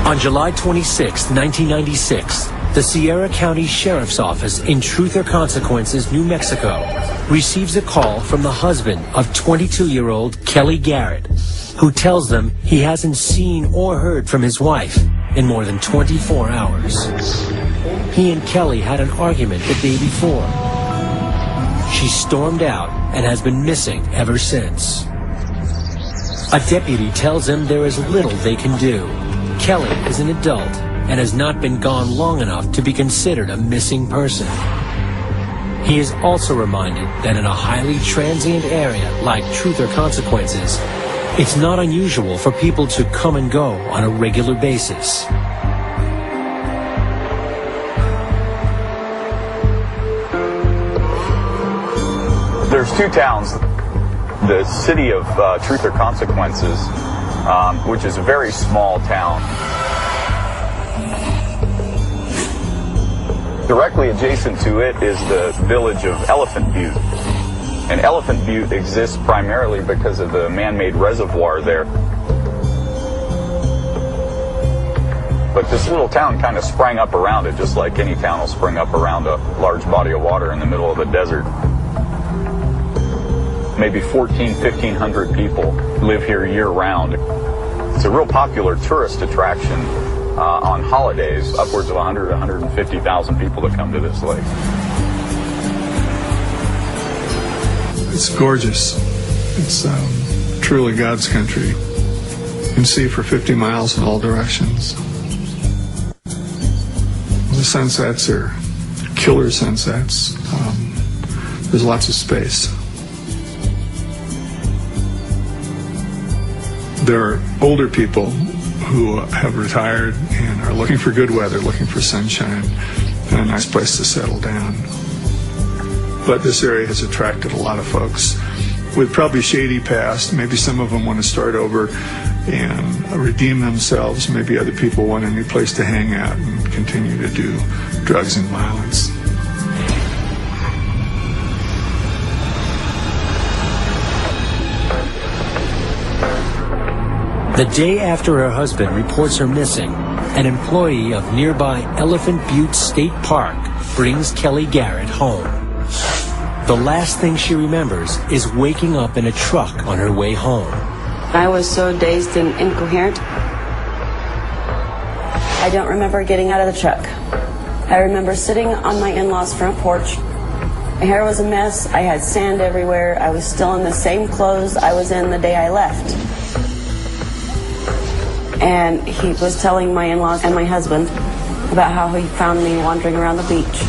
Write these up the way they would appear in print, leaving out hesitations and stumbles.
On July 26, 1996, the Sierra County Sheriff's Office in Truth or Consequences, New Mexico, receives a call from the husband of 22-year-old Kelly Garrett, who tells them he hasn't seen or heard from his wife in more than 24 hours. He and Kelly had an argument the day before. She stormed out and has been missing ever since. A deputy tells him there is little they can do. Kelly is an adult and has not been gone long enough to be considered a missing person. He is also reminded that in a highly transient area like Truth or Consequences, it's not unusual for people to come and go on a regular basis. There's two towns. The city of Truth or Consequences, which is a very small town. Directly adjacent to it is the village of Elephant Butte. And Elephant Butte exists primarily because of the man-made reservoir there. But this little town kind of sprang up around it, just like any town will spring up around a large body of water in the middle of the desert. Maybe 1,500 people live here year-round. It's a real popular tourist attraction on holidays, upwards of 150,000 people that come to this lake. It's gorgeous. It's truly God's country. You can see for 50 miles in all directions. The sunsets are killer sunsets. There's lots of space. There are older people who have retired and are looking for good weather, looking for sunshine, and a nice place to settle down. But this area has attracted a lot of folks with probably shady past. Maybe some of them want to start over and redeem themselves. Maybe other people want a new place to hang out and continue to do drugs and violence. The day after her husband reports her missing, an employee of nearby Elephant Butte State Park brings Kelly Garrett home. The last thing she remembers is waking up in a truck on her way home. I was so dazed and incoherent. I don't remember getting out of the truck. I remember sitting on my in-laws' front porch. My hair was a mess. I had sand everywhere. I was still in the same clothes I was in the day I left. And he was telling my in-laws and my husband about how he found me wandering around the beach.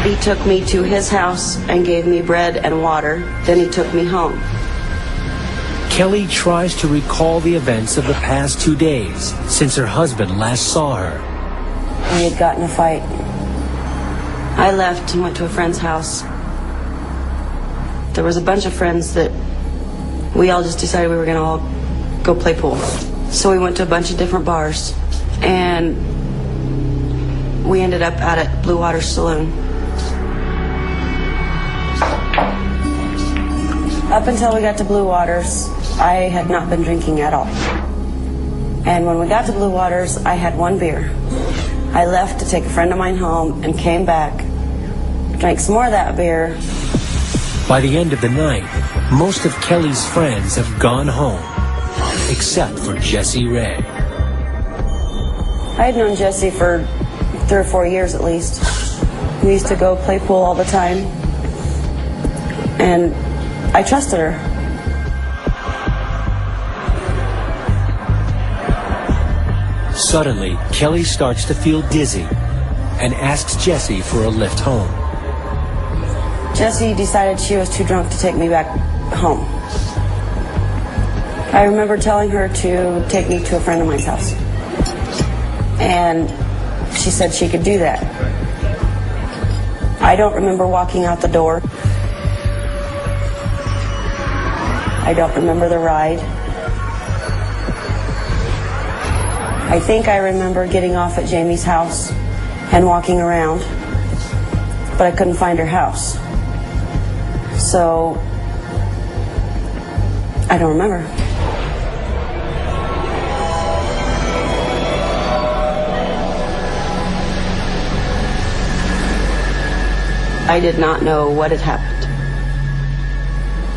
He took me to his house and gave me bread and water. Then he took me home. Kelly tries to recall the events of the past 2 days since her husband last saw her. We had gotten in a fight. I left and went to a friend's house. There was a bunch of friends that we all just decided we were going to all go play pool. So we went to a bunch of different bars, and we ended up out at Blue Water Saloon. Up until we got to Blue Waters, I had not been drinking at all. And when we got to Blue Waters, I had one beer. I left to take a friend of mine home and came back, drank some more of that beer. By the end of the night, most of Kelly's friends have gone home, except for Jesse Ray. I had known Jesse for 3 or 4 years at least. We used to go play pool all the time, and I trusted her. Suddenly, Kelly starts to feel dizzy and asks Jesse for a lift home. Jessie decided she was too drunk to take me back home. I remember telling her to take me to a friend of mine's house. And she said she could do that. I don't remember walking out the door. I don't remember the ride. I think I remember getting off at Jamie's house and walking around, but I couldn't find her house. So I don't remember. I did not know what had happened.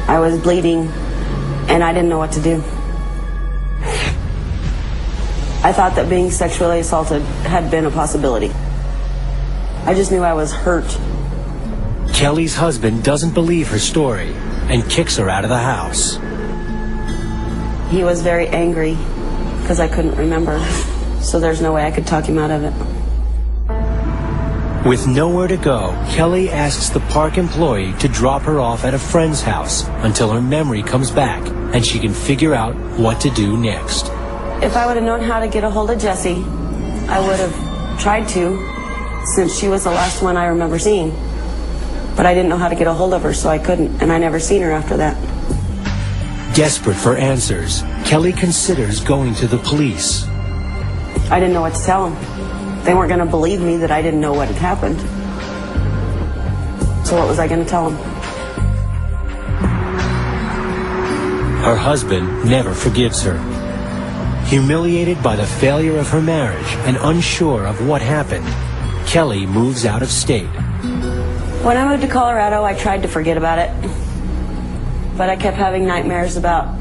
I was bleeding, and I didn't know what to do. I thought that being sexually assaulted had been a possibility. I just knew I was hurt. Kelly's husband doesn't believe her story and kicks her out of the house. He was very angry because I couldn't remember, so there's no way I could talk him out of it. With nowhere to go, Kelly asks the park employee to drop her off at a friend's house until her memory comes back and she can figure out what to do next. If I would have known how to get a hold of Jessie, I would have tried to, since she was the last one I remember seeing. But I didn't know how to get a hold of her, so I couldn't, and I never seen her after that. Desperate for answers, Kelly considers going to the police. I didn't know what to tell them. They weren't going to believe me that I didn't know what had happened. So what was I going to tell them? Her husband never forgives her. Humiliated by the failure of her marriage and unsure of what happened, Kelly moves out of state. When I moved to Colorado, I tried to forget about it. But I kept having nightmares about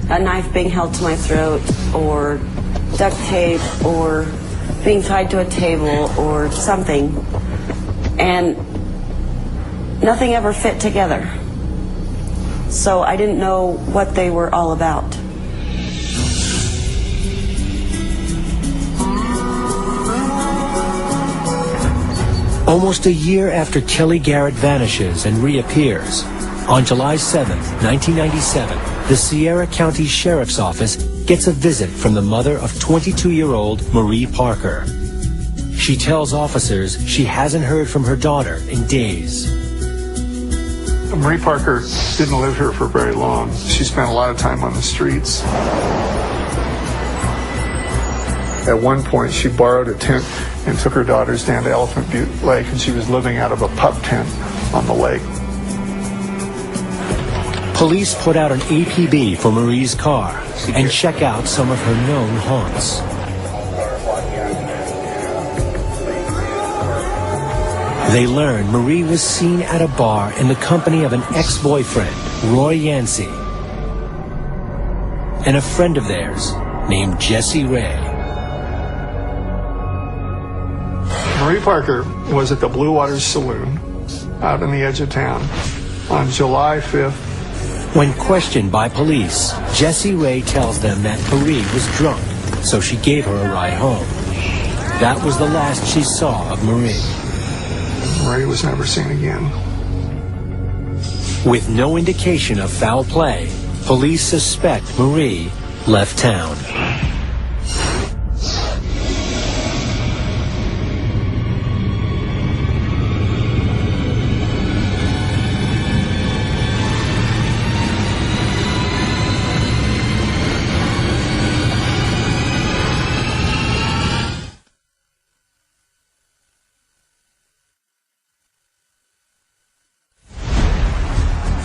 a knife being held to my throat, or duct tape, or being tied to a table, or something. And nothing ever fit together. So I didn't know what they were all about. Almost a year after Kelly Garrett vanishes and reappears, on July 7th, 1997, the Sierra County Sheriff's Office gets a visit from the mother of 22-year-old Marie Parker. She tells officers she hasn't heard from her daughter in days. Marie Parker didn't live here for very long. She spent a lot of time on the streets. At one point, she borrowed a tent and took her daughters down to Elephant Butte Lake, and she was living out of a pup tent on the lake. Police put out an APB for Marie's car and check out some of her known haunts. They learn Marie was seen at a bar in the company of an ex-boyfriend, Roy Yancey, and a friend of theirs named Jessie Ray. Marie Parker was at the Blue Waters Saloon out on the edge of town on July 5th. When questioned by police, Jessie Ray tells them that Marie was drunk, so she gave her a ride home. That was the last she saw of Marie. Marie was never seen again. With no indication of foul play, police suspect Marie left town.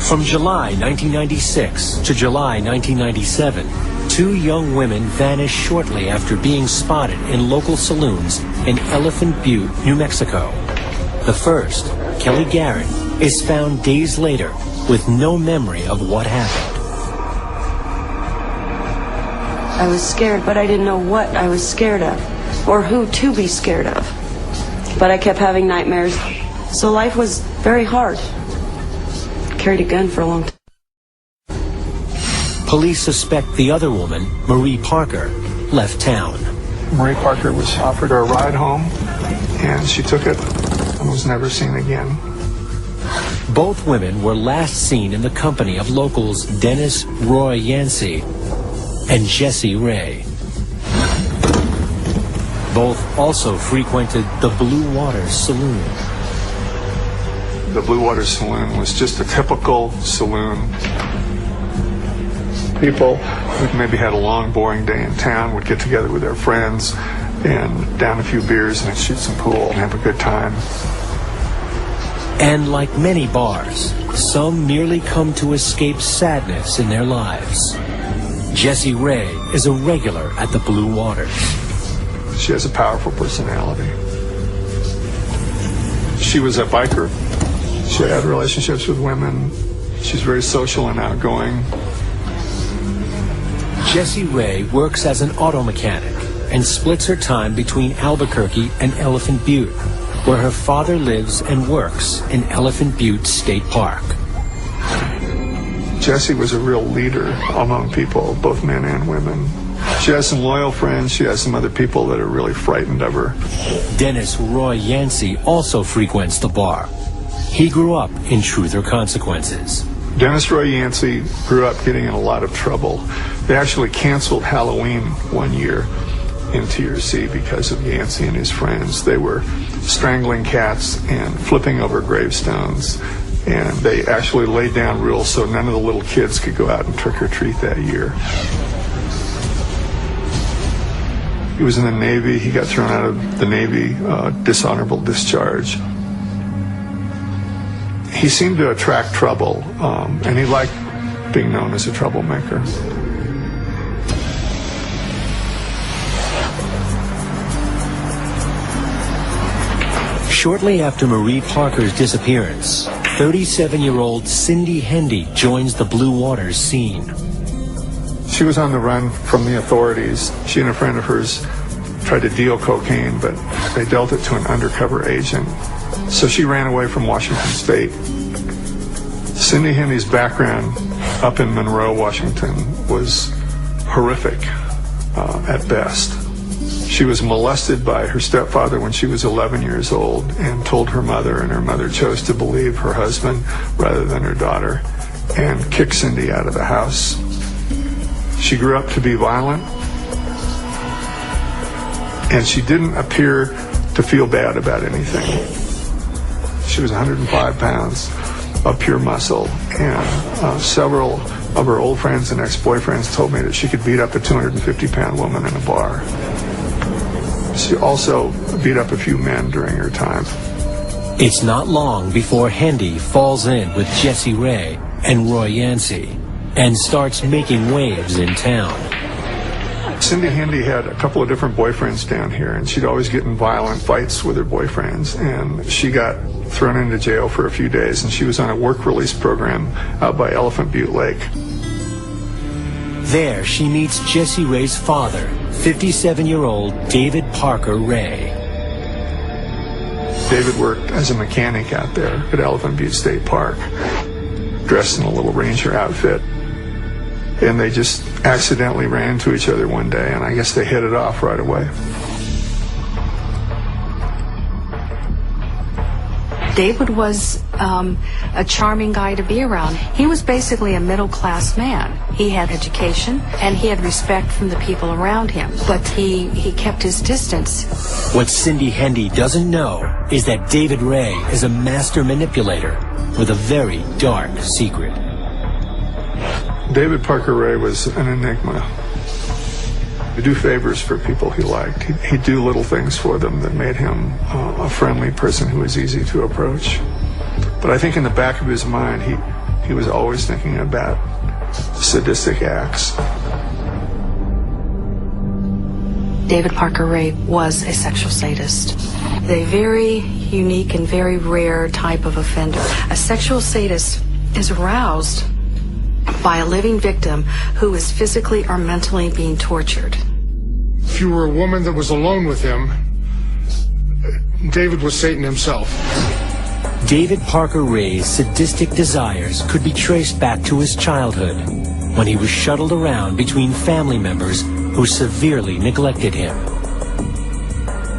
From July 1996 to July 1997, two young women vanished shortly after being spotted in local saloons in Elephant Butte, New Mexico. The first, Kelly Garrett, is found days later with no memory of what happened. I was scared, but I didn't know what I was scared of, or who to be scared of. But I kept having nightmares, so life was very hard. Carried a gun for a long time. Police suspect the other woman, Marie Parker, left town. Marie Parker was offered her a ride home, and she took it and was never seen again. Both women were last seen in the company of locals Dennis Roy Yancey and Jessie Ray. Both also frequented the Blue Waters Saloon. The Blue Waters Saloon was just a typical saloon. People who maybe had a long, boring day in town would get together with their friends and down a few beers and shoot some pool and have a good time. And like many bars, some merely come to escape sadness in their lives. Jessie Ray is a regular at the Blue Waters. She has a powerful personality. She was a biker. She had relationships with women. She's very social and outgoing. Jessie Ray works as an auto mechanic and splits her time between Albuquerque and Elephant Butte, where her father lives and works in Elephant Butte State Park. Jessie was a real leader among people, both men and women. She has some loyal friends. She has some other people that are really frightened of her. Dennis Roy Yancey also frequents the bar. He grew up in Truth or Consequences. Dennis Roy Yancey grew up getting in a lot of trouble. They actually canceled Halloween one year in TRC because of Yancey and his friends. They were strangling cats and flipping over gravestones, and they actually laid down rules so none of the little kids could go out and trick or treat that year. He was in the Navy. He got thrown out of the Navy, dishonorable discharge. He seemed to attract trouble, and he liked being known as a troublemaker. Shortly after Marie Parker's disappearance, 37-year-old Cindy Hendy joins the Blue Waters scene. She was on the run from the authorities. She and a friend of hers tried to deal cocaine, but they dealt it to an undercover agent. So she ran away from Washington State. Cindy Hendy's background up in Monroe, Washington was horrific at best. She was molested by her stepfather when she was 11 years old and told her mother, and her mother chose to believe her husband rather than her daughter and kicked Cindy out of the house. She grew up to be violent, and she didn't appear to feel bad about anything. She was 105 pounds of pure muscle, and several of her old friends and ex-boyfriends told me that she could beat up a 250-pound woman in a bar. She also beat up a few men during her time. It's not long before Hendy falls in with Jessie Ray and Roy Yancey and starts making waves in town. Cindy Hendy had a couple of different boyfriends down here, and she'd always get in violent fights with her boyfriends, and she got thrown into jail for a few days, and she was on a work release program out by Elephant Butte Lake. There she meets Jessie Ray's father, 57-year-old David Parker Ray. David worked as a mechanic out there at Elephant Butte State Park, dressed in a little ranger outfit. And they just accidentally ran into each other one day, and I guess they hit it off right away. David was a charming guy to be around. He was basically a middle-class man. He had education, and he had respect from the people around him, but he kept his distance. What Cindy Hendy doesn't know is that David Ray is a master manipulator with a very dark secret. David Parker Ray was an enigma. He'd do favors for people he liked. He'd do little things for them that made him a friendly person who was easy to approach. But I think in the back of his mind, he was always thinking about sadistic acts. David Parker Ray was a sexual sadist. A very unique and very rare type of offender. A sexual sadist is aroused by a living victim who is physically or mentally being tortured. If you were a woman that was alone with him, David was Satan himself. David Parker Ray's sadistic desires could be traced back to his childhood, when he was shuttled around between family members who severely neglected him.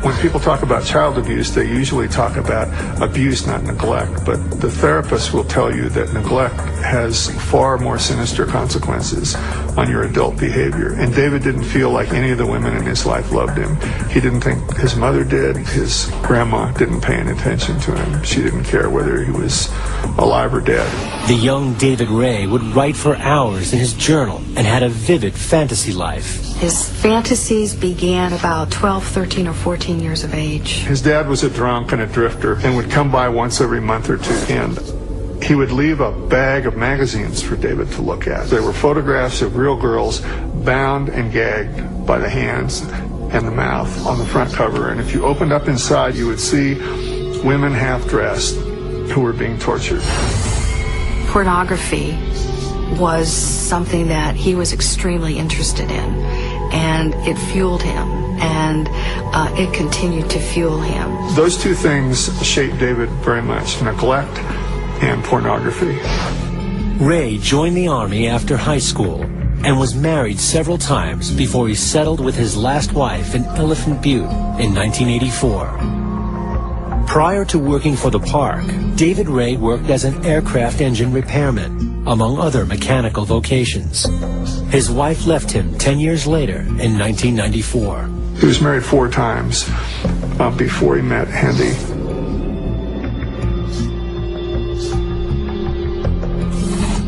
When people talk about child abuse, they usually talk about abuse, not neglect. But the therapist will tell you that neglect has far more sinister consequences on your adult behavior. And David didn't feel like any of the women in his life loved him. He didn't think his mother did. His grandma didn't pay any attention to him. She didn't care whether he was alive or dead. The young David Ray would write for hours in his journal and had a vivid fantasy life. His fantasies began about 12, 13, or 14 years of age. His dad was a drunk and a drifter and would come by once every month or two, and he would leave a bag of magazines for David to look at. They were photographs of real girls bound and gagged by the hands and the mouth on the front cover. And if you opened up inside, you would see women half-dressed who were being tortured. Pornography was something that he was extremely interested in, and it fueled him, and it continued to fuel him. Those two things shaped David very much: neglect and pornography. Ray joined the Army after high school and was married several times before he settled with his last wife in Elephant Butte in 1984. Prior to working for the park, David Ray worked as an aircraft engine repairman, among other mechanical vocations. His wife left him 10 years later in 1994. He was married 4 times before he met Hendy.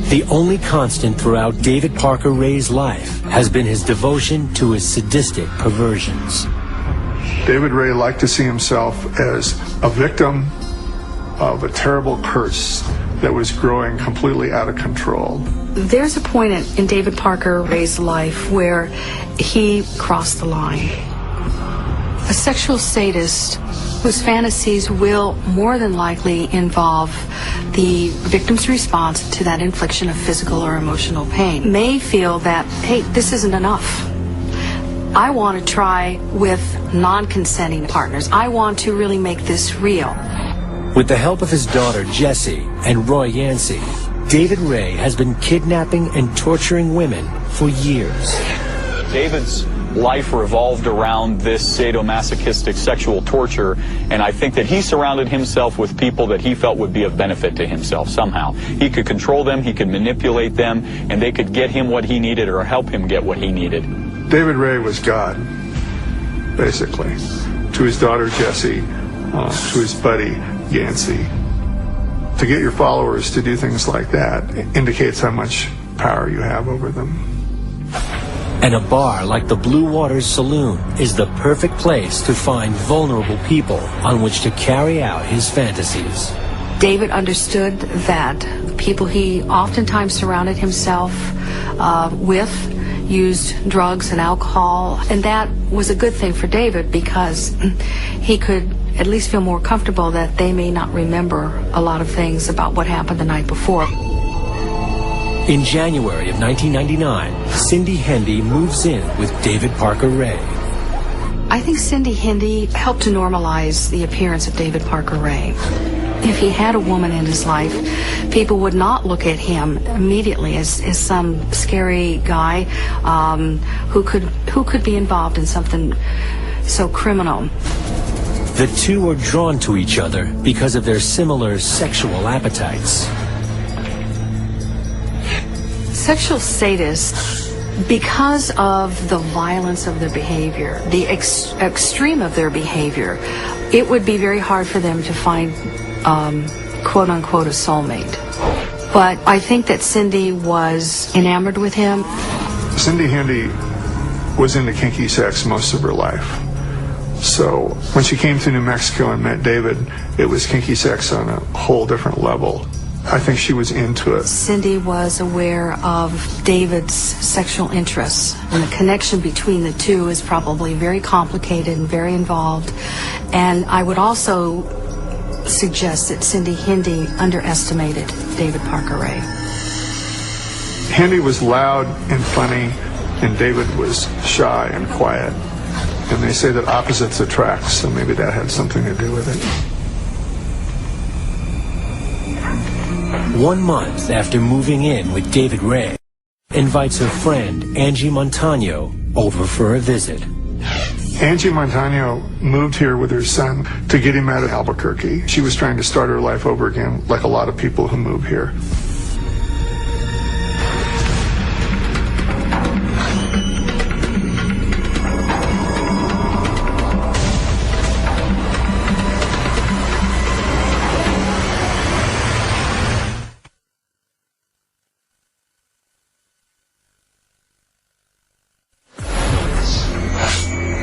The only constant throughout David Parker Ray's life has been his devotion to his sadistic perversions. David Ray liked to see himself as a victim of a terrible curse that was growing completely out of control. There's a point in David Parker Ray's life where he crossed the line. A sexual sadist whose fantasies will more than likely involve the victim's response to that infliction of physical or emotional pain may feel that, hey, this isn't enough. I want to try with non-consenting partners. I want to really make this real. With the help of his daughter Jessie and Roy Yancey, David Ray has been kidnapping and torturing women for years. David's life revolved around this sadomasochistic sexual torture, and I think that he surrounded himself with people that he felt would be of benefit to himself somehow. He could control them, he could manipulate them, and they could get him what he needed or help him get what he needed. David Ray was God, basically, to his daughter Jessie, to his buddy Yancey. To get your followers to do things like that indicates how much power you have over them. And a bar like the Blue Waters Saloon is the perfect place to find vulnerable people on which to carry out his fantasies. David understood that people he oftentimes surrounded himself with used drugs and alcohol, and that was a good thing for David because he could at least feel more comfortable that they may not remember a lot of things about what happened the night before. In January of 1999, Cindy Hendy moves in with David Parker Ray. I think Cindy Hendy helped to normalize the appearance of David Parker Ray. If he had a woman in his life, people would not look at him immediately as some scary guy who could be involved in something so criminal. The two are drawn to each other because of their similar sexual appetites. Sexual sadists, because of the violence of their behavior, the extreme of their behavior, it would be very hard for them to find quote-unquote a soulmate. But I think that Cindy was enamored with him. Cindy Hendy was into kinky sex most of her life. So when she came to New Mexico and met David, it was kinky sex on a whole different level. I think she was into it. Cindy was aware of David's sexual interests, and the connection between the two is probably very complicated and very involved. And I would also suggest that Cindy Hendy underestimated David Parker Ray. Hendy was loud and funny, and David was shy and quiet. And they say that opposites attract, so maybe that had something to do with it. 1 month after moving in with David Ray, invites her friend Angie Montano over for a visit. Angie Montano moved here with her son to get him out of Albuquerque. She was trying to start her life over again, like a lot of people who move here.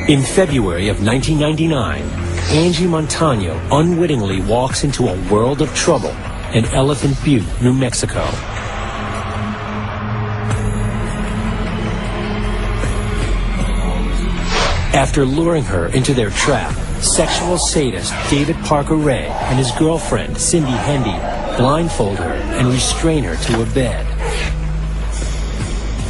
In February of 1999, Angie Montano unwittingly walks into a world of trouble in Elephant Butte, New Mexico. After luring her into their trap, sexual sadist David Parker Ray and his girlfriend Cindy Hendy blindfold her and restrain her to a bed.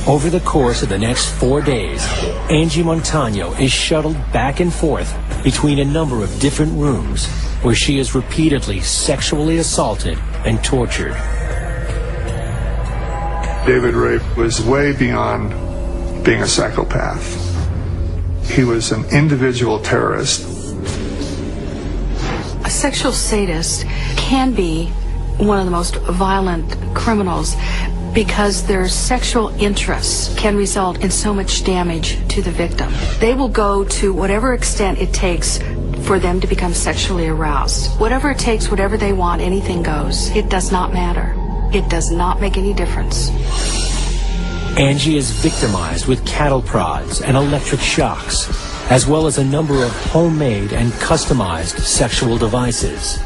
Over the course of the next 4 days, Angie Montano is shuttled back and forth between a number of different rooms where she is repeatedly sexually assaulted and tortured. David Ray was way beyond being a psychopath. He was an individual terrorist. A sexual sadist can be one of the most violent criminals because their sexual interests can result in so much damage to the victim. They will go to whatever extent it takes for them to become sexually aroused. Whatever it takes, whatever they want, anything goes. It does not matter. It does not make any difference. Angie is victimized with cattle prods and electric shocks, as well as a number of homemade and customized sexual devices.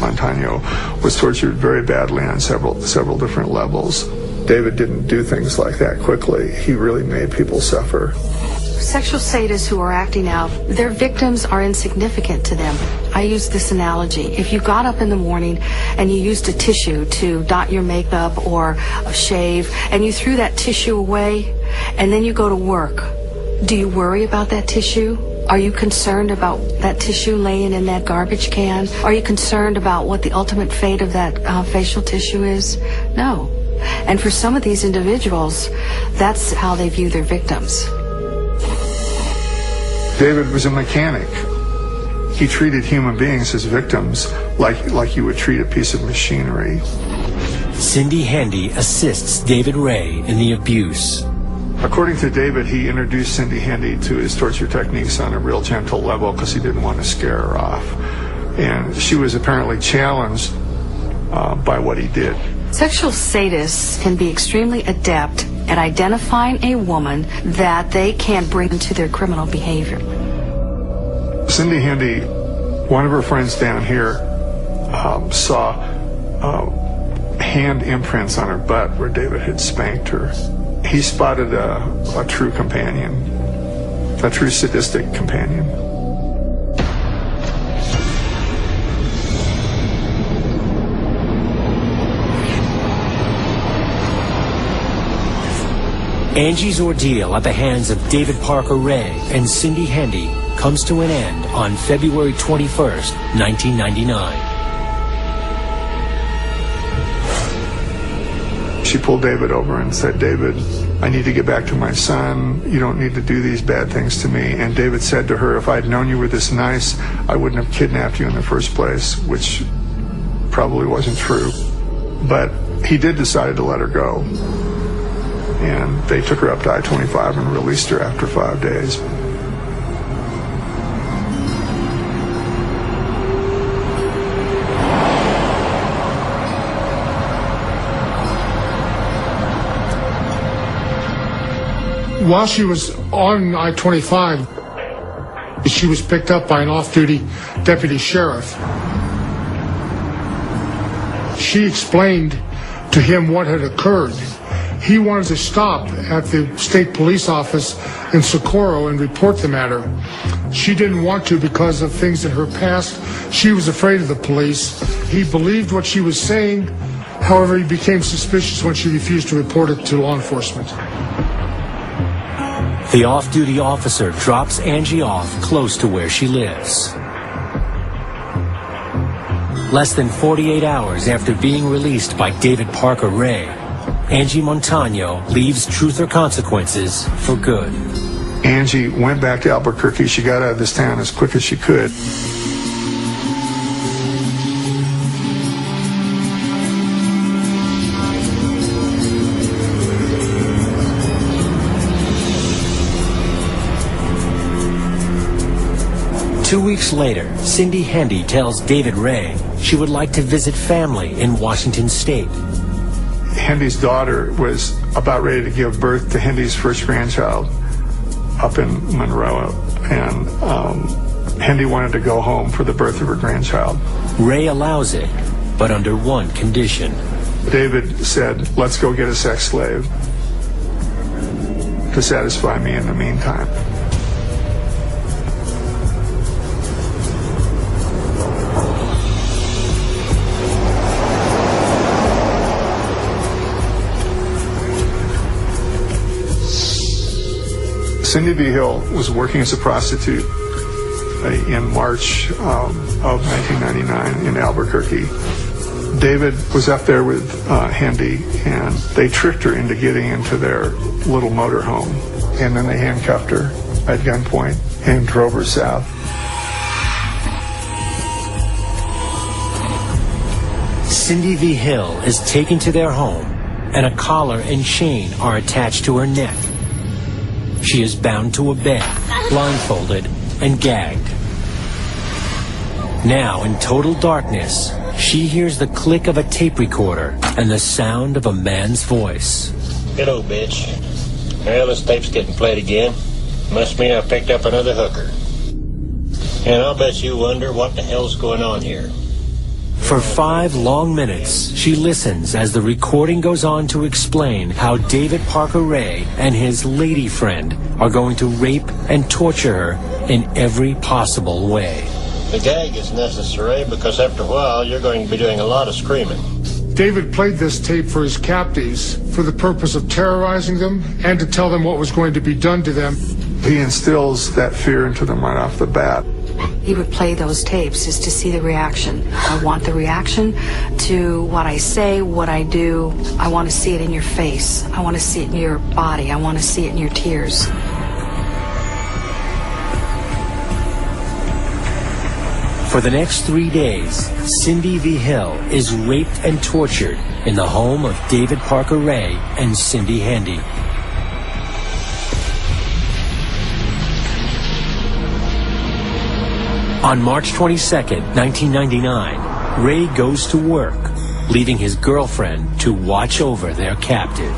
Montano was tortured very badly on several different levels. David didn't do things like that quickly. He really made people suffer. Sexual sadists who are acting out, their victims are insignificant to them. I use this analogy. If you got up in the morning and you used a tissue to dot your makeup or shave, and you threw that tissue away, and then you go to work, do you worry about that tissue? Are you concerned about that tissue laying in that garbage can? Are you concerned about what the ultimate fate of that facial tissue is? No. And for some of these individuals, that's how they view their victims. David was a mechanic. He treated human beings as victims like you would treat a piece of machinery. Cindy Hendy assists David Ray in the abuse. According to David, he introduced Cindy Hendy to his torture techniques on a real gentle level because he didn't want to scare her off. And she was apparently challenged by what he did. Sexual sadists can be extremely adept at identifying a woman that they can bring into their criminal behavior. Cindy Hendy, one of her friends down here, saw hand imprints on her butt where David had spanked her. He spotted a true companion, a true sadistic companion. Angie's ordeal at the hands of David Parker Ray and Cindy Hendy comes to an end on February 21st, 1999. She pulled David over and said, "David, I need to get back to my son. You don't need to do these bad things to me." And David said to her, "If I'd known you were this nice, I wouldn't have kidnapped you in the first place," which probably wasn't true. But he did decide to let her go. And they took her up to I-25 and released her after 5 days. While she was on I-25, she was picked up by an off-duty deputy sheriff. She explained to him what had occurred. He wanted to stop at the state police office in Socorro and report the matter. She didn't want to because of things in her past. She was afraid of the police. He believed what she was saying. However, he became suspicious when she refused to report it to law enforcement. The off-duty officer drops Angie off close to where she lives. Less than 48 hours after being released by David Parker Ray, Angie Montano leaves Truth or Consequences for good. Angie went back to Albuquerque. She got out of this town as quick as she could. Two weeks later, Cindy Hendy tells David Ray she would like to visit family in Washington State. Hendy's daughter was about ready to give birth to Hendy's first grandchild. up in Monroe, and Hendy wanted to go home for the birth of her grandchild. Ray allows it, but under one condition. David said, let's go get a sex slave to satisfy me in the meantime. Cindy V. Hill was working as a prostitute in March of 1999 in Albuquerque. David was up there with Hendy, and they tricked her into getting into their little motor home. And then they handcuffed her at gunpoint and drove her south. Cindy V. Hill is taken to their home, and a collar and chain are attached to her neck. She is bound to a bed, blindfolded, and gagged. Now, in total darkness, she hears the click of a tape recorder and the sound of a man's voice. Hello, bitch. Well, this tape's getting played again. Must mean I picked up another hooker. And I'll bet you wonder what the hell's going on here. For 5 long minutes, she listens as the recording goes on to explain how David Parker Ray and his lady friend are going to rape and torture her in every possible way. The gag is necessary because after a while you're going to be doing a lot of screaming. David played this tape for his captives for the purpose of terrorizing them and to tell them what was going to be done to them. He instills that fear into them right off the bat. He would play those tapes just to see the reaction. I want the reaction to what I say, what I do. I want to see it in your face. I want to see it in your body. I want to see it in your tears. For the next 3 days, Cindy V. Hill is raped and tortured in the home of David Parker Ray and Cindy Hendy. On March 22, 1999, Ray goes to work, leaving his girlfriend to watch over their captive.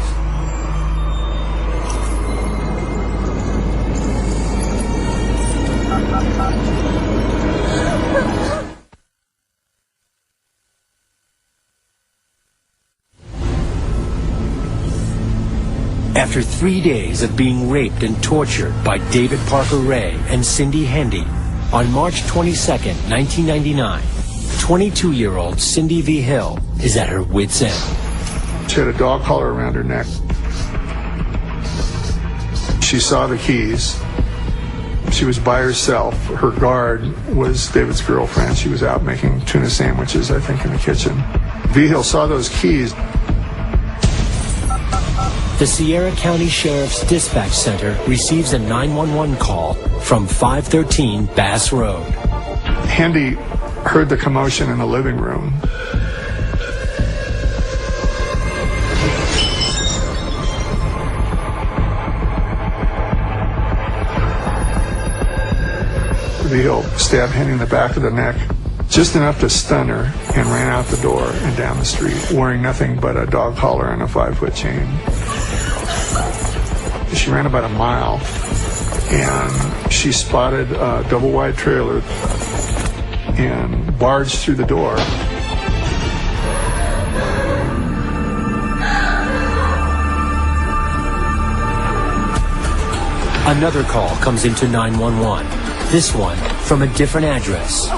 After 3 days of being raped and tortured by David Parker Ray and Cindy Hendy, on March 22, 1999, 22-year-old Cindy V. Hill is at her wit's end. She had a dog collar around her neck. She saw the keys. She was by herself. Her guard was David's girlfriend. She was out making tuna sandwiches, I think, in the kitchen. V. Hill saw those keys. The Sierra County Sheriff's Dispatch Center receives a 911 call from 513 Bass Road. Hendy heard the commotion in the living room. V. Hill stabbed Hendy in the back of the neck, just enough to stun her, and ran out the door and down the street, wearing nothing but a dog collar and a 5-foot chain. She ran about a mile, and she spotted a double-wide trailer and barged through the door. Another call comes into 911, this one from a different address.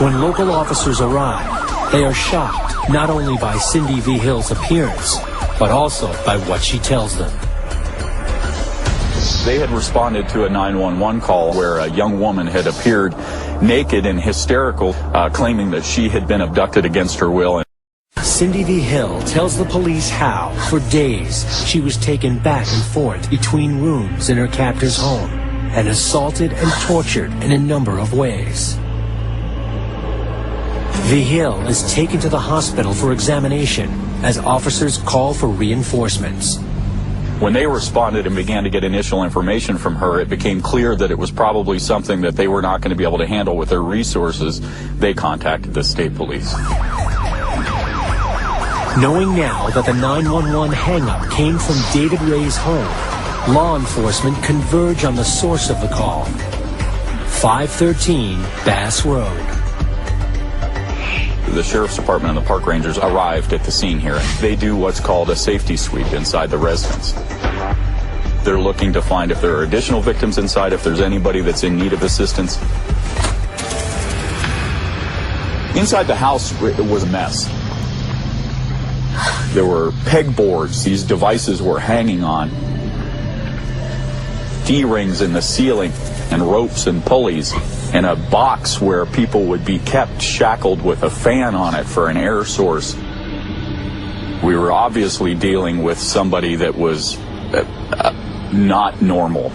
When local officers arrive, they are shocked not only by Cindy V. Hill's appearance, but also by what she tells them. They had responded to a 911 call where a young woman had appeared naked and hysterical, claiming that she had been abducted against her will. Cindy V. Hill tells the police how, for days, she was taken back and forth between rooms in her captor's home and assaulted and tortured in a number of ways. V. Hill is taken to the hospital for examination as officers call for reinforcements. When they responded and began to get initial information from her, it became clear that it was probably something that they were not going to be able to handle with their resources. They contacted the state police. Knowing now that the 911 hang-up came from David Ray's home, law enforcement converge on the source of the call. 513 Bass Road. The Sheriff's Department and the Park Rangers arrived at the scene here. They do what's called a safety sweep inside the residence. They're looking to find if there are additional victims inside, if there's anybody that's in need of assistance. Inside the house, it was a mess. There were pegboards these devices were hanging on, D-rings in the ceiling, and ropes and pulleys, and a box where people would be kept shackled with a fan on it for an air source. We were obviously dealing with somebody that was not normal.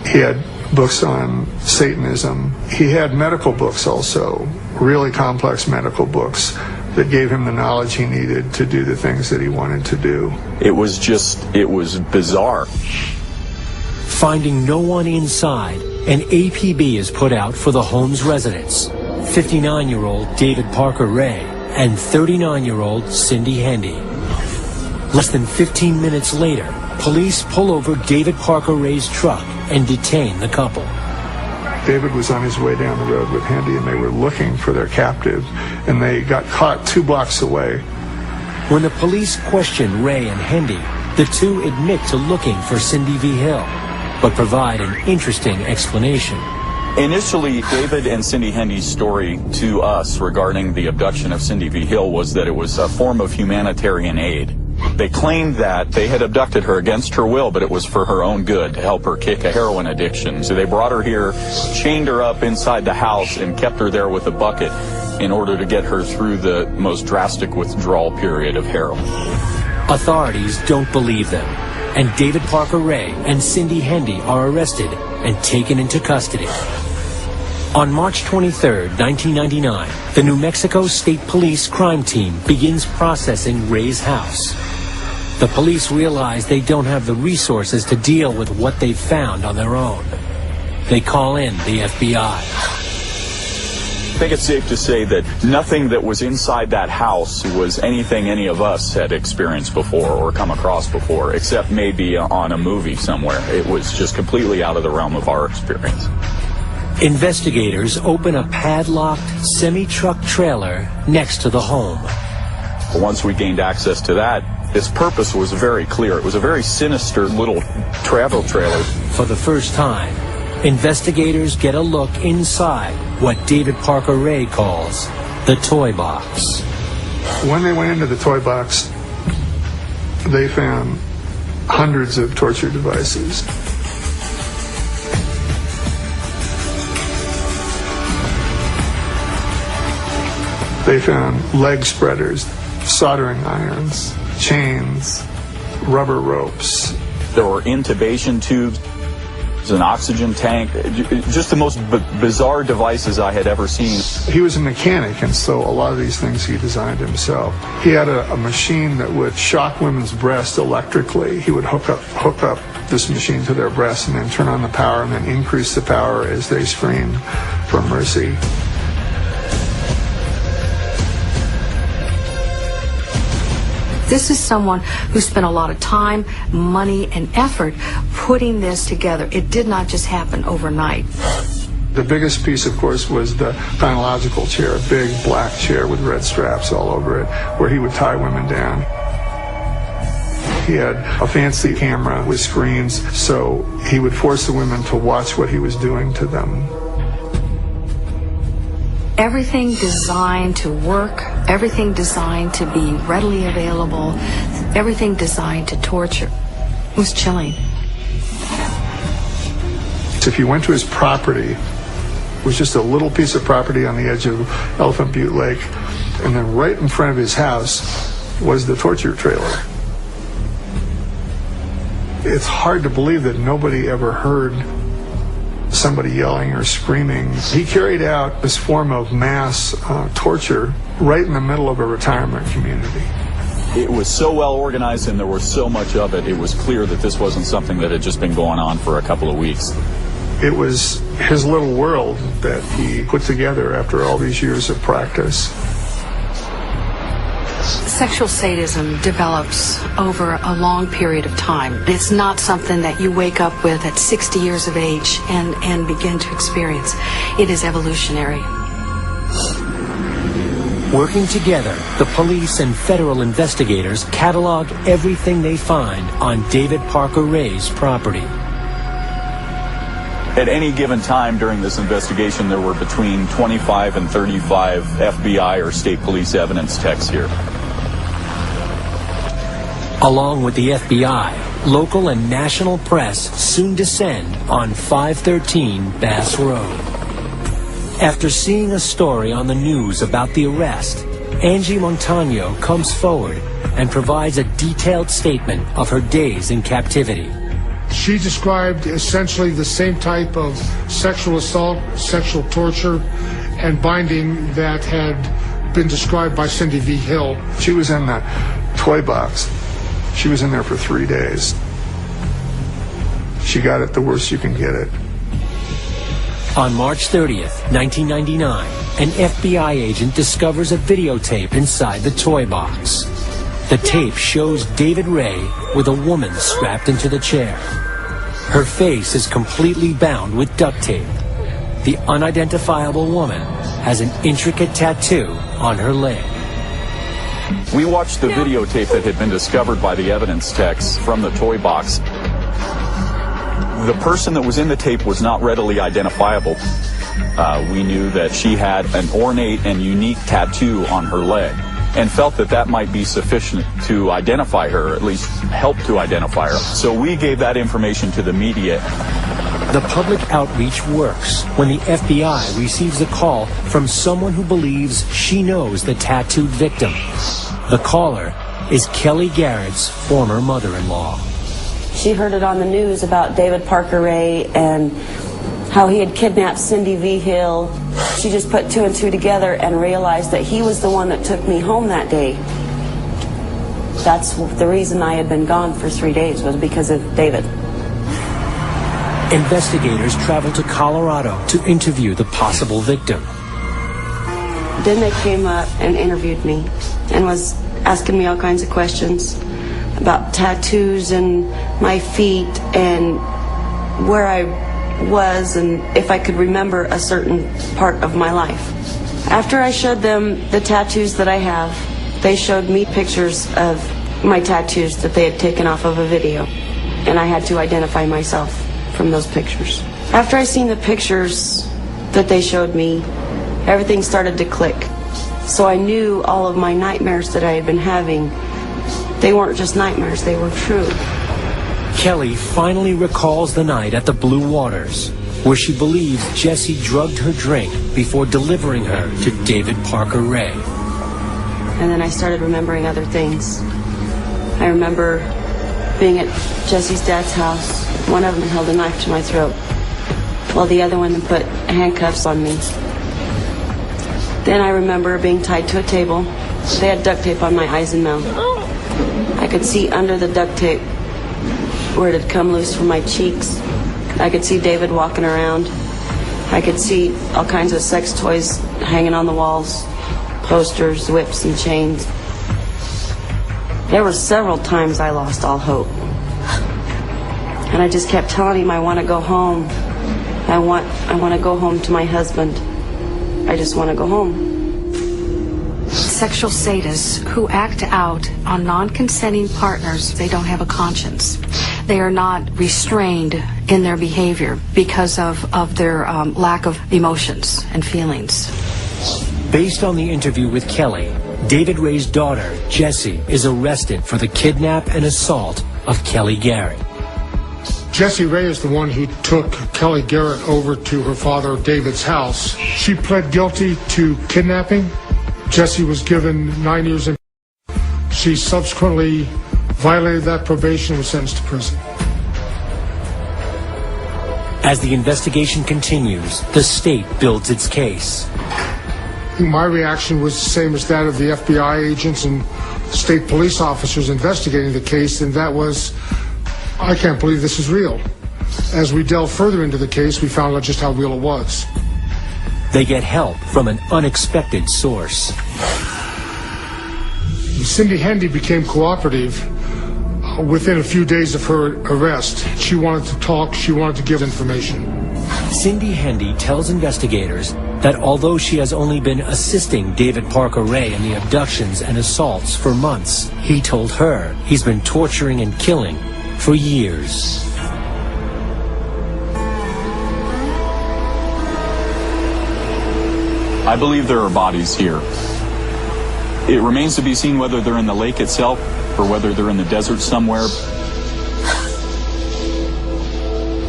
He had books on Satanism. He had medical books also, really complex medical books that gave him the knowledge he needed to do the things that he wanted to do. It was bizarre. Finding no one inside, an APB is put out for the home's residents. 59-year-old David Parker Ray and 39-year-old Cindy Hendy. Less than 15 minutes later, police pull over David Parker Ray's truck and detain the couple. David was on his way down the road with Hendy, and they were looking for their captive, and they got caught 2 blocks away. When the police question Ray and Hendy, the two admit to looking for Cindy V. Hill, but provide an interesting explanation. Initially, David and Cindy Hendy's story to us regarding the abduction of Cindy V. Hill was that it was a form of humanitarian aid. They claimed that they had abducted her against her will, but it was for her own good, to help her kick a heroin addiction. So they brought her here, chained her up inside the house, and kept her there with a bucket in order to get her through the most drastic withdrawal period of heroin. Authorities don't believe them, and David Parker Ray and Cindy Hendy are arrested and taken into custody. On March 23, 1999, the New Mexico State Police crime team begins processing Ray's house. The police realize they don't have the resources to deal with what they've found on their own. They call in the FBI. I think it's safe to say that nothing that was inside that house was anything any of us had experienced before or come across before, except maybe on a movie somewhere. It was just completely out of the realm of our experience. Investigators open a padlocked semi-truck trailer next to the home. Once we gained access to that, its purpose was very clear. It was a very sinister little travel trailer. For the first time, investigators get a look inside what David Parker Ray calls the toy box. When they went into the toy box, they found hundreds of torture devices. They found leg spreaders, soldering irons, chains, rubber ropes. There were intubation tubes, an oxygen tank, just the most bizarre devices I had ever seen. He was a mechanic, and so a lot of these things he designed himself. He had a machine that would shock women's breasts electrically. He would hook up this machine to their breasts and then turn on the power and then increase the power as they screamed for mercy. This is someone who spent a lot of time, money, and effort putting this together. It did not just happen overnight. The biggest piece, of course, was the gynecological chair, a big black chair with red straps all over it, where he would tie women down. He had a fancy camera with screens, so he would force the women to watch what he was doing to them. Everything designed to work, everything designed to be readily available, everything designed to torture. It was chilling. If you went to his property, it was just a little piece of property on the edge of Elephant Butte Lake, and then right in front of his house was the torture trailer. It's hard to believe that nobody ever heard somebody yelling or screaming. He carried out this form of mass torture right in the middle of a retirement community. It was so well organized and there was so much of it, it was clear that this wasn't something that had just been going on for a couple of weeks. It was his little world that he put together after all these years of practice. Sexual sadism develops over a long period of time. It's not something that you wake up with at 60 years of age and begin to experience. It is evolutionary. Working together, the police and federal investigators catalog everything they find on David Parker Ray's property. At any given time during this investigation, there were between 25 and 35 FBI or state police evidence techs here. Along with the FBI, local and national press soon descend on 513 Bass Road. After seeing a story on the news about the arrest, Angie Montano comes forward and provides a detailed statement of her days in captivity. She described essentially the same type of sexual assault, sexual torture, and binding that had been described by Cindy V. Hill. She was in the toy box. She was in there for 3 days. She got it the worst you can get it. On March 30th, 1999, an FBI agent discovers a videotape inside the toy box. The tape shows David Ray with a woman strapped into the chair. Her face is completely bound with duct tape. The unidentifiable woman has an intricate tattoo on her leg. We watched the videotape that had been discovered by the evidence techs from the toy box. The person that was in the tape was not readily identifiable. We knew that she had an ornate and unique tattoo on her leg, and felt that that might be sufficient to identify her, or at least help to identify her. So we gave that information to the media. The public outreach works when the FBI receives a call from someone who believes she knows the tattooed victim. The caller is Kelly Garrett's former mother-in-law. She heard it on the news about David Parker Ray and how he had kidnapped Cindy V. Hill. She just put two and two together and realized that he was the one that took me home that day. That's the reason I had been gone for 3 days, was because of David. Investigators traveled to Colorado to interview the possible victim. Then they came up and interviewed me and was asking me all kinds of questions about tattoos and my feet and where I was and if I could remember a certain part of my life. After I showed them the tattoos that I have, they showed me pictures of my tattoos that they had taken off of a video, and I had to identify myself from those pictures. After I seen the pictures that they showed me, everything started to click. So I knew all of my nightmares that I had been having, they weren't just nightmares, they were true. Kelly finally recalls the night at the Blue Waters, where she believes Jesse drugged her drink before delivering her to David Parker Ray. And then I started remembering other things. I remember being at Jesse's dad's house. One of them held a knife to my throat, while the other one put handcuffs on me. Then I remember being tied to a table. They had duct tape on my eyes and mouth. I could see under the duct tape where it had come loose from my cheeks. I could see David walking around. I could see all kinds of sex toys hanging on the walls, posters, whips, and chains. There were several times I lost all hope. And I just kept telling him I want to go home. I want to go home to my husband. I just want to go home. Sexual sadists who act out on non-consenting partners, they don't have a conscience. They are not restrained in their behavior because of their lack of emotions and feelings. Based on the interview with Kelly, David Ray's daughter, Jessie, is arrested for the kidnap and assault of Kelly Garrett. Jessie Ray is the one who took Kelly Garrett over to her father David's house. She pled guilty to kidnapping. Jessie was given 9 years in. She subsequently violated that probation and was sentenced to prison. As the investigation continues, the state builds its case. My reaction was the same as that of the FBI agents and state police officers investigating the case, and that was, I can't believe this is real. As we delved further into the case, we found out just how real it was. They get help from an unexpected source. Cindy Hendy became cooperative within a few days of her arrest. She wanted to talk, she wanted to give information. Cindy Hendy tells investigators that although she has only been assisting David Parker Ray in the abductions and assaults for months, he told her he's been torturing and killing for years. I believe there are bodies here. It remains to be seen whether they're in the lake itself or whether they're in the desert somewhere.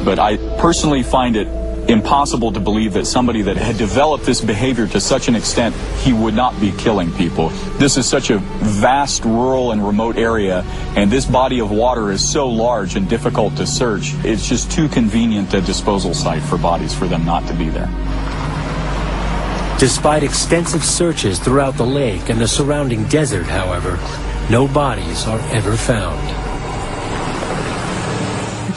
But I personally find it impossible to believe that somebody that had developed this behavior to such an extent, he would not be killing people. This is such a vast, rural, and remote area, and this body of water is so large and difficult to search. It's just too convenient a disposal site for bodies for them not to be there. Despite extensive searches throughout the lake and the surrounding desert, however, no bodies are ever found.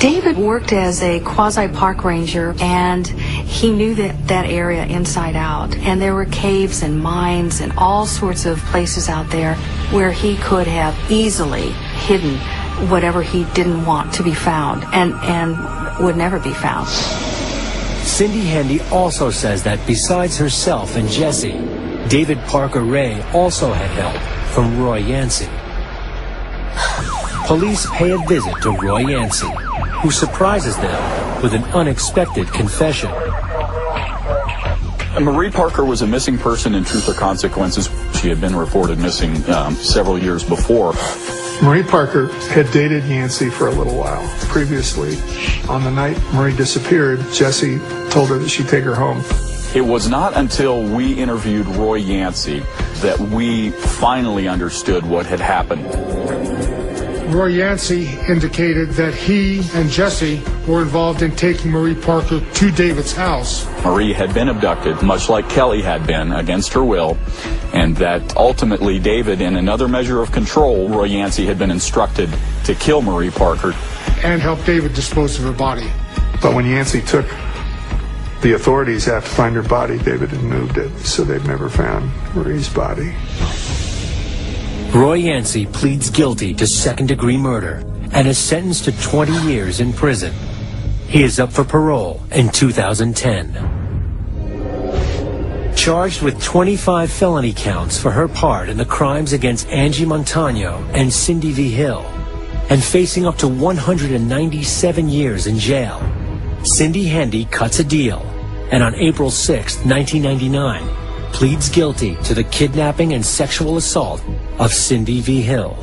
David worked as a quasi-park ranger, and he knew that area inside out. And there were caves and mines and all sorts of places out there where he could have easily hidden whatever he didn't want to be found and would never be found. Cindy Hendy also says that besides herself and Jesse, David Parker Ray also had help from Roy Yancey. Police pay a visit to Roy Yancey, who surprises them with an unexpected confession. Marie Parker was a missing person in Truth or Consequences. She had been reported missing several years before. Marie Parker had dated Yancey for a little while previously. On the night Marie disappeared, Jesse told her that she'd take her home. It was not until we interviewed Roy Yancey that we finally understood what had happened. Roy Yancey indicated that he and Jesse were involved in taking Marie Parker to David's house. Marie had been abducted, much like Kelly had been, against her will, and that ultimately David, in another measure of control, Roy Yancey had been instructed to kill Marie Parker. And help David dispose of her body. But when Yancey took the authorities out to find her body, David had moved it, so they've never found Marie's body. Roy Yancey pleads guilty to second-degree murder and is sentenced to 20 years in prison. He is up for parole in 2010. Charged with 25 felony counts for her part in the crimes against Angie Montano and Cindy V. Hill, and facing up to 197 years in jail, Cindy Hendy cuts a deal, and on April 6, 1999, pleads guilty to the kidnapping and sexual assault of Cindy V. Hill.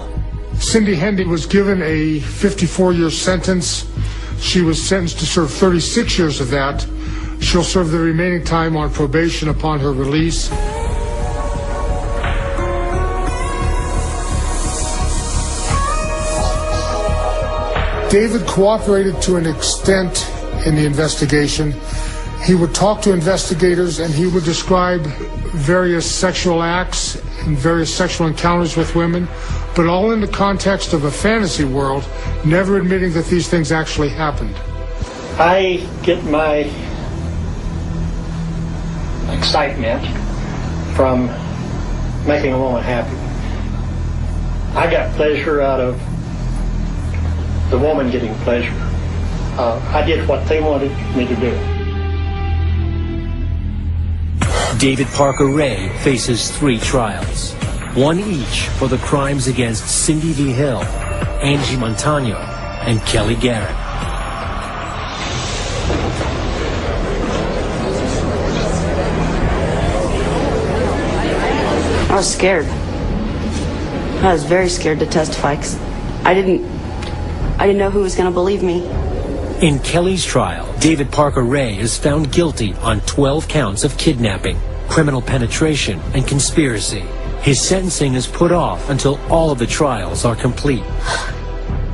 Cindy Hendy was given a 54-year sentence. She was sentenced to serve 36 years of that. She'll serve the remaining time on probation upon her release. David cooperated to an extent in the investigation. He would talk to investigators and he would describe various sexual acts and various sexual encounters with women, but all in the context of a fantasy world, never admitting that these things actually happened. I get my excitement from making a woman happy. I got pleasure out of the woman getting pleasure. I did what they wanted me to do. David Parker Ray faces 3 trials, one each for the crimes against Cindy V. Hill, Angie Montano, and Kelly Garrett. I was scared. I was very scared to testify because I didn't know who was going to believe me. In Kelly's trial, David Parker Ray is found guilty on 12 counts of kidnapping, criminal penetration, and conspiracy. His sentencing is put off until all of the trials are complete.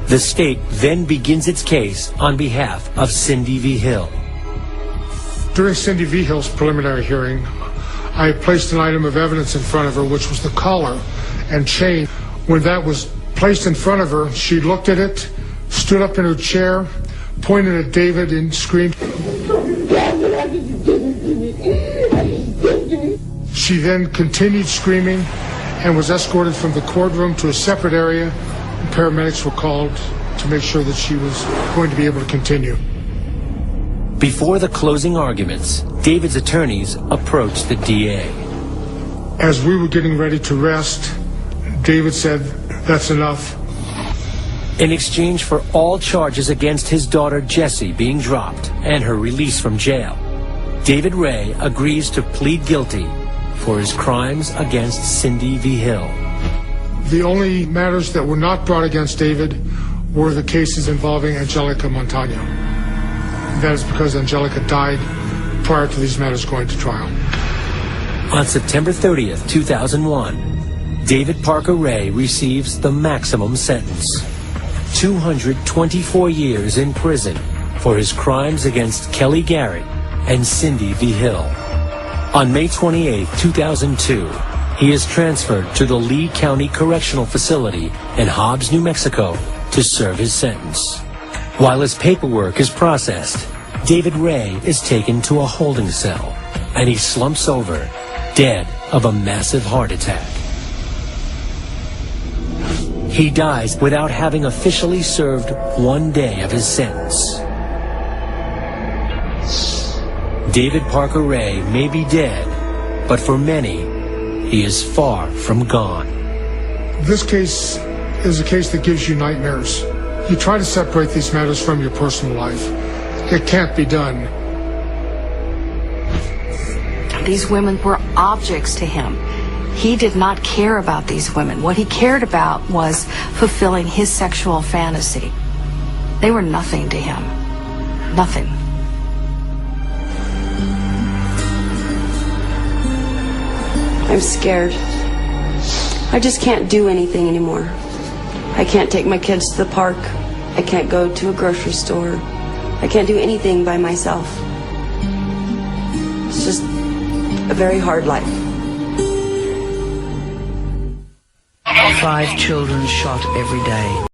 The state then begins its case on behalf of Cindy V. Hill. During Cindy V. Hill's preliminary hearing, I placed an item of evidence in front of her, which was the collar and chain. When that was placed in front of her, she looked at it, stood up in her chair, pointed at David and screamed. She then continued screaming and was escorted from the courtroom to a separate area. Paramedics were called to make sure that she was going to be able to continue. Before the closing arguments, David's attorneys approached the DA. As we were getting ready to rest, David said, "That's enough." In exchange for all charges against his daughter Jessie being dropped and her release from jail, David Ray agrees to plead guilty for his crimes against Cindy V. Hill. The only matters that were not brought against David were the cases involving Angelica Montano. That is because Angelica died prior to these matters going to trial. On September 30th, 2001, David Parker Ray receives the maximum sentence: 224 years in prison for his crimes against Kelly Garrett and Cindy V. Hill. On May 28, 2002, he is transferred to the Lee County Correctional Facility in Hobbs, New Mexico, to serve his sentence. While his paperwork is processed, David Ray is taken to a holding cell, and he slumps over, dead of a massive heart attack. He dies without having officially served one day of his sentence. David Parker Ray may be dead, but for many, he is far from gone. This case is a case that gives you nightmares. You try to separate these matters from your personal life. It can't be done. These women were objects to him. He did not care about these women. What he cared about was fulfilling his sexual fantasy. They were nothing to him. Nothing. I'm scared. I just can't do anything anymore. I can't take my kids to the park. I can't go to a grocery store. I can't do anything by myself. It's just a very hard life. 5 children shot every day.